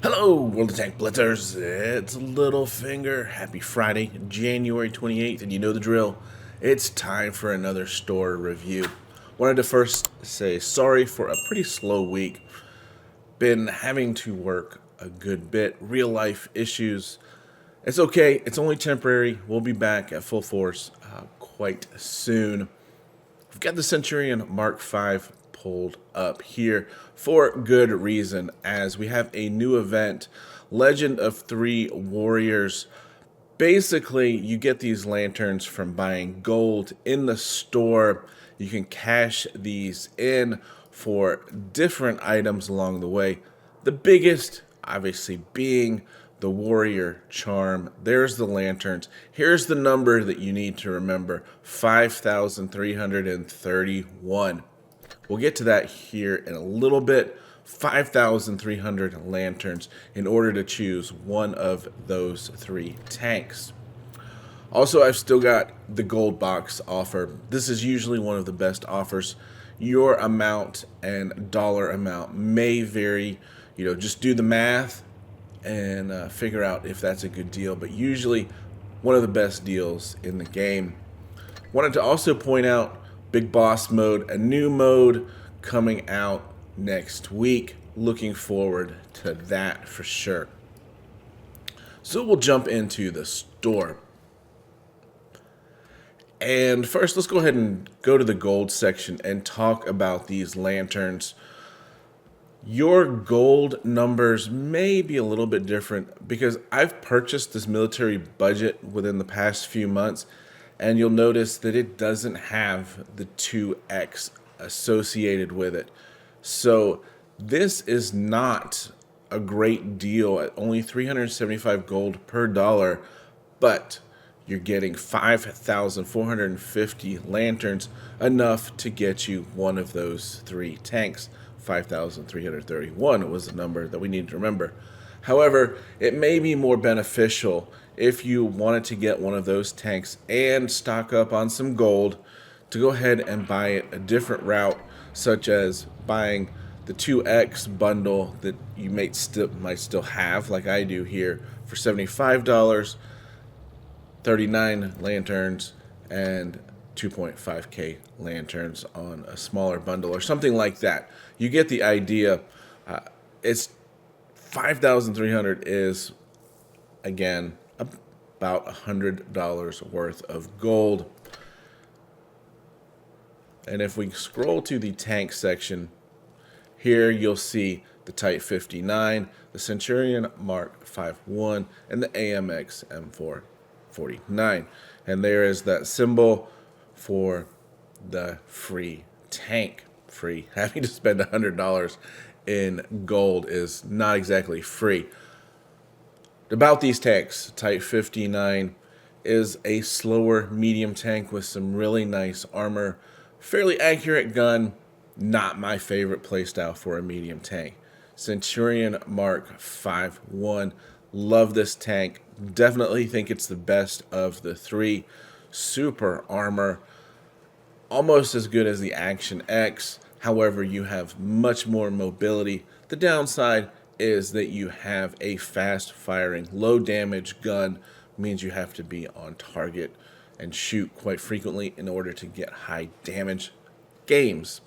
Hello, World of Tank Blitzers. It's Littlefinger. Happy Friday, January 28th, and you know the drill. It's time for another store review. Wanted to first say sorry for a pretty slow week. Been having to work a good bit. Real life issues. It's okay. It's only temporary. We'll be back at full force quite soon. We've got the Centurion Mark V pulled up here for good reason, as we have a new event, Legend of Three Warriors. Basically, you get these lanterns from buying gold in the store. You can cash these in for different items along the way. The biggest, obviously, being the warrior charm. There's the lanterns. Here's the number that you need to remember: 5,331. We'll get to that here in a little bit. 5,300 lanterns in order to choose one of those three tanks. Also, I've still got the gold box offer. This is usually one of the best offers. Your amount and dollar amount may vary. Just do the math and figure out if that's a good deal, but usually one of the best deals in the game. Wanted to also point out Big Boss mode, a new mode coming out next week. Looking forward to that for sure. So we'll jump into the store. And first, let's go ahead and go to the gold section and talk about these lanterns. Your gold numbers may be a little bit different because I've purchased this military budget within the past few months, and you'll notice that it doesn't have the 2x associated with it. So this is not a great deal at only 375 gold per dollar, but you're getting 5,450 lanterns, enough to get you one of those three tanks. 5,331 was the number that we need to remember. However, it may be more beneficial if you wanted to get one of those tanks and stock up on some gold to go ahead and buy it a different route, such as buying the 2x bundle that you might still have, like I do here, for $75, 39 lanterns, and 2.5k lanterns on a smaller bundle or something like that. You get the idea. It's 5,300 is, again, about $100 worth of gold. And if we scroll to the tank section, here you'll see the Type 59, the Centurion Mark 5.1, and the AMX M449. And there is that symbol for the free tank. Free. Having to spend $100 in gold is not exactly free. About these tanks, Type 59 is a slower medium tank with some really nice armor, fairly accurate gun. Not my favorite playstyle for a medium tank. Centurion Mark 5.1. Love this tank. Definitely think it's the best of the three. Super armor. Almost as good as the Action X. However, you have much more mobility. The downside is that you have a fast firing, low damage gun. Means you have to be on target and shoot quite frequently in order to get high damage games.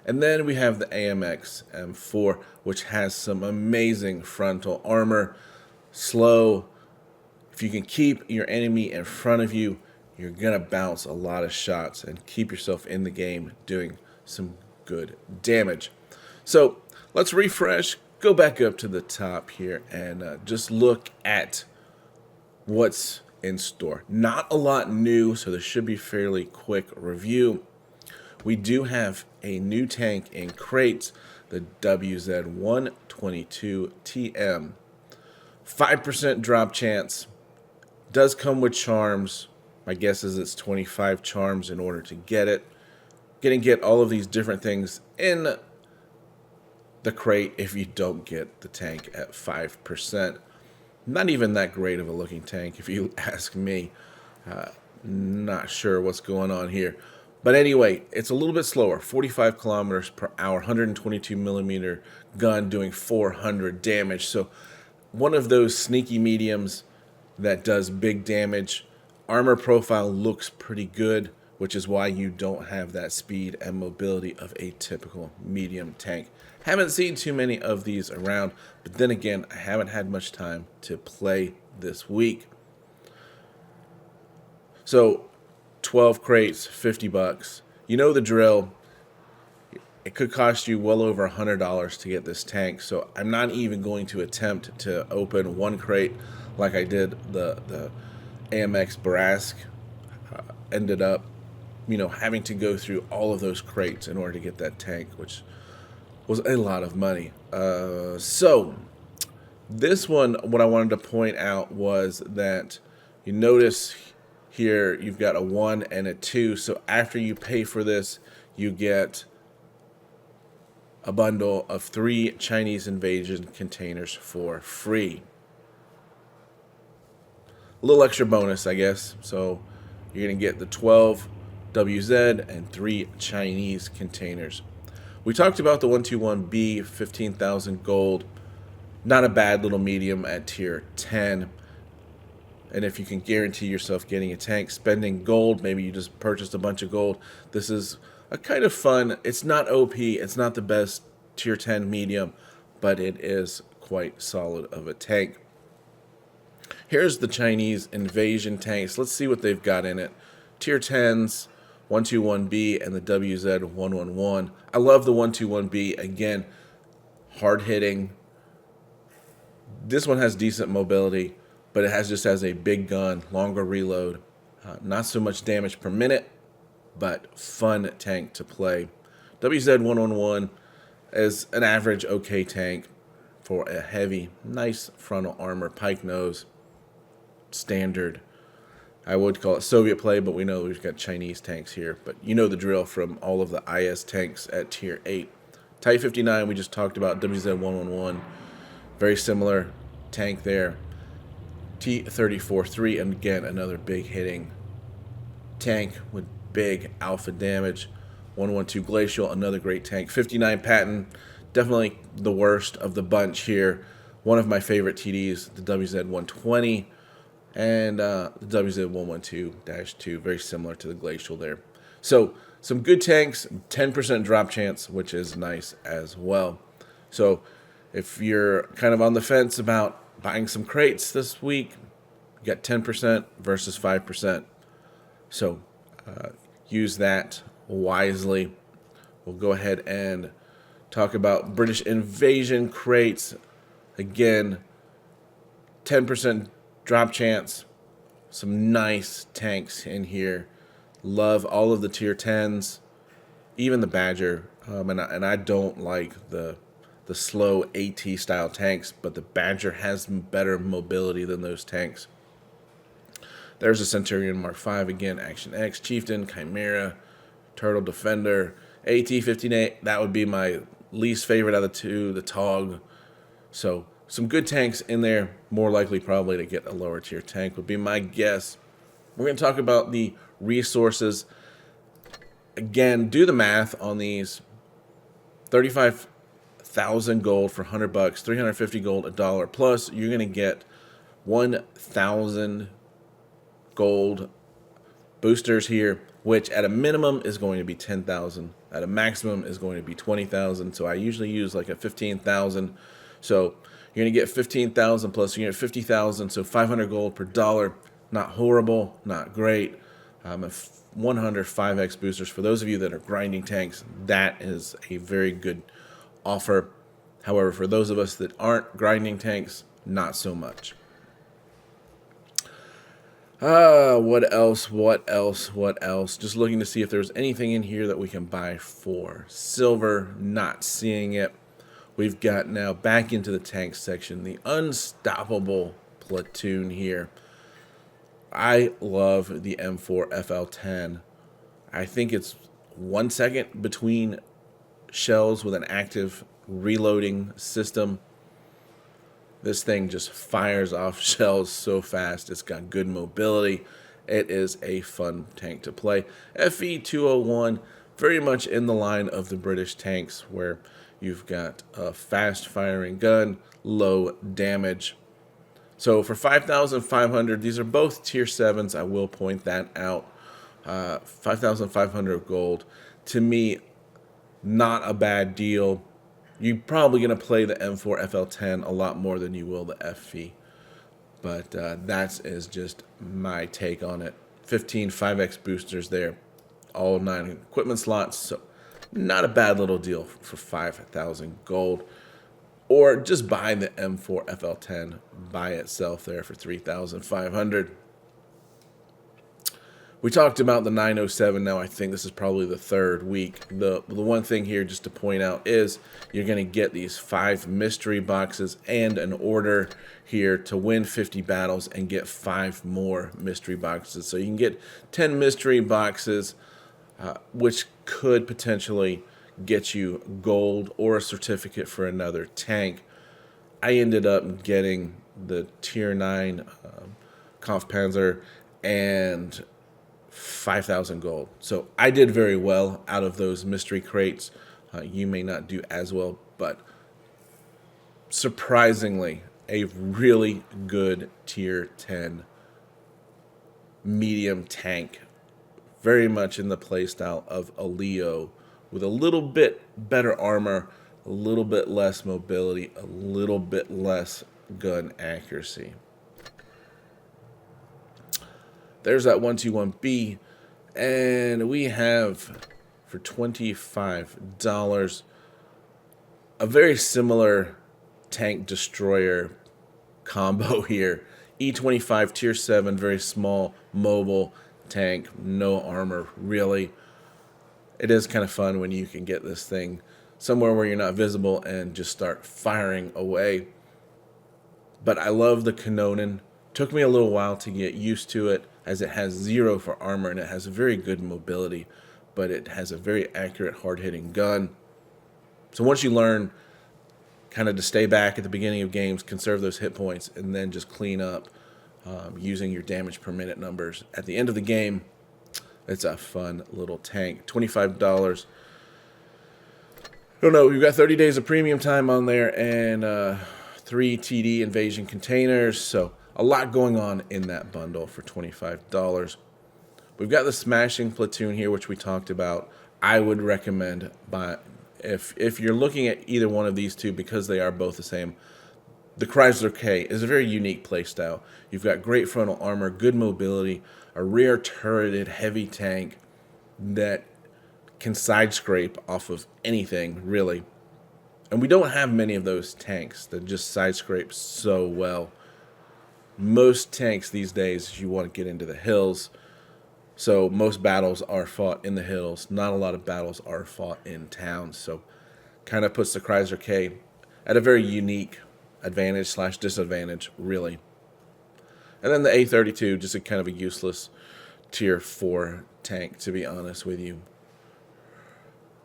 And then we have the AMX M4, which has some amazing frontal armor. Slow. If you can keep your enemy in front of you, you're going to bounce a lot of shots and keep yourself in the game doing some good damage. So let's refresh, go back up to the top here, and just look at what's in store. Not a lot new, so this should be fairly quick review. We do have a new tank in crates, the WZ122TM. 5% drop chance. Does come with charms. My guess is it's 25 charms in order to get it. Gonna get all of these different things in the crate if you don't get the tank at 5%. Not even that great of a looking tank if you ask me. Not sure what's going on here. But anyway, it's a little bit slower, 45 kilometers per hour, 122 millimeter gun doing 400 damage. So one of those sneaky mediums that does big damage. Armor profile looks pretty good, which is why you don't have that speed and mobility of a typical medium tank. Haven't seen too many of these around, but then again, I haven't had much time to play this week. So 12 crates, 50 bucks. You know the drill. It could cost you well over $100 to get this tank, so I'm not even going to attempt to open one crate like I did the AMX Barask. Ended up, having to go through all of those crates in order to get that tank, which was a lot of money. So this one, what I wanted to point out was that you notice here you've got a 1 and a 2. So after you pay for this, you get a bundle of 3 Chinese invasion containers for free. A little extra bonus, I guess. So you're going to get the 12 WZ and 3 Chinese containers. We talked about the 121B, 15,000 gold. Not a bad little medium at tier 10. And if you can guarantee yourself getting a tank, spending gold, maybe you just purchased a bunch of gold, this is a kind of fun. It's not OP, it's not the best tier 10 medium, but it is quite solid of a tank. Here's the Chinese invasion tanks. Let's see what they've got in it. Tier 10s, 121B and the WZ111. I love the 121B. Again, hard hitting. This one has decent mobility, but it just has a big gun, longer reload, not so much damage per minute, but fun tank to play. WZ111 is an average okay tank for a heavy, nice frontal armor, pike nose, standard. I would call it Soviet play, but we know we've got Chinese tanks here. But you know the drill from all of the IS tanks at tier 8. Type 59 we just talked about, WZ111, very similar tank there. T-34-3, and again, another big hitting tank with big alpha damage. 112 Glacial, another great tank. 59 Patton, definitely the worst of the bunch here. One of my favorite TDs, the WZ-120, and the WZ-112-2, very similar to the Glacial there. So some good tanks, 10% drop chance, which is nice as well. So if you're kind of on the fence about buying some crates this week, you got 10% versus 5%. So use that wisely. We'll go ahead and talk about British invasion crates. Again, 10% drop chance. Some nice tanks in here. Love all of the tier 10s, even the Badger. And I don't like the slow AT style tanks, but the Badger has better mobility than those tanks. There's a Centurion Mark V again, Action X, Chieftain, Chimera, Turtle Defender, AT-58. That would be my least favorite out of the two, the TOG. So some good tanks in there, more likely probably to get a lower tier tank would be my guess. We're going to talk about the resources. Again, do the math on these. 35,000 gold for 100 bucks, 350 gold, $1. Plus, you're going to get 1,000 gold boosters here, which at a minimum is going to be 10,000. At a maximum is going to be 20,000. So I usually use like a 15,000. So you're going to get 15,000 plus you're going to get 50,000. So 500 gold per dollar. Not horrible, not great. 100 5x boosters. For those of you that are grinding tanks, that is a very good offer. However, for those of us that aren't grinding tanks, not so much. What else? Just looking to see if there's anything in here that we can buy for silver. Not seeing it. We've got now back into the tank section, the unstoppable platoon here. I love the M4 FL10. I think it's 1 second between shells with an active reloading system. This thing just fires off shells so fast. It's got good mobility. it is a fun tank to play. FE 201, very much in the line of the British tanks, where you've got a fast firing gun, low damage. So for 5,500, these are both tier 7s, I will point that out. 5,500 gold, to me, not a bad deal. You're probably going to play the M4 FL10 a lot more than you will the FV. But that is just my take on it. 15 5x boosters there, all 9 equipment slots, so not a bad little deal for 5,000 gold. Or just buy the M4 FL10 by itself there for 3,500. We talked about the 907. Now I think this is probably the third week. The one thing here just to point out is you're going to get these 5 mystery boxes and an order here to win 50 battles and get 5 more mystery boxes. So you can get 10 mystery boxes, which could potentially get you gold or a certificate for another tank. I ended up getting the tier 9 Kampfpanzer and 5,000 gold. So I did very well out of those mystery crates. You may not do as well, but surprisingly, a really good tier 10 medium tank. Very much in the playstyle of a Leo, with a little bit better armor, a little bit less mobility, a little bit less gun accuracy. There's that 121B, and we have for $25 a very similar tank destroyer combo here. E25 tier 7, very small, mobile tank, no armor really. It is kind of fun when you can get this thing somewhere where you're not visible and just start firing away. But I love the Kanonen. Took me a little while to get used to it, as it has 0 for armor and it has a very good mobility, but it has a very accurate, hard-hitting gun. So once you learn kind of to stay back at the beginning of games, conserve those hit points, and then just clean up using your damage per minute numbers at the end of the game, it's a fun little tank. $25. I don't know, we've got 30 days of premium time on there and 3 TD invasion containers, so a lot going on in that bundle for $25. We've got the smashing platoon here, which we talked about. I would recommend if you're looking at either one of these two, because they are both the same. The Chrysler K is a very unique playstyle. You've got great frontal armor, good mobility, a rear turreted heavy tank that can side scrape off of anything, really. And we don't have many of those tanks that just side scrape so well. Most tanks these days, you want to get into the hills. So most battles are fought in the hills. Not a lot of battles are fought in towns. So kind of puts the Chrysler K at a very unique advantage / disadvantage, really. And then the A32, just a kind of a useless tier 4 tank, to be honest with you.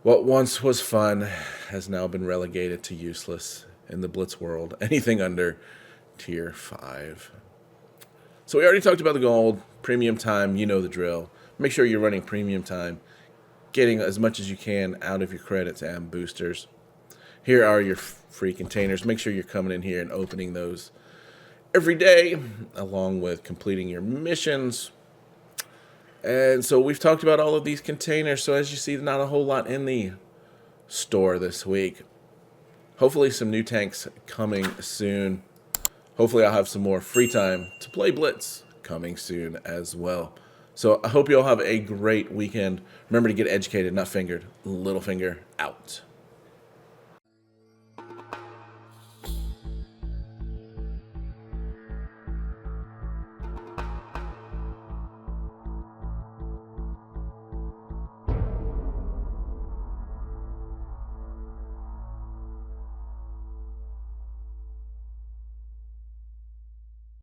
What once was fun has now been relegated to useless in the Blitz world. Anything under tier 5. So we already talked about the gold, premium time, you know the drill. Make sure you're running premium time, getting as much as you can out of your credits and boosters. Here are your free containers. Make sure you're coming in here and opening those every day, along with completing your missions. And so we've talked about all of these containers. So as you see, not a whole lot in the store this week. Hopefully some new tanks coming soon. Hopefully I'll have some more free time to play Blitz coming soon as well. So I hope you all have a great weekend. Remember to get educated, not fingered. Littlefinger out.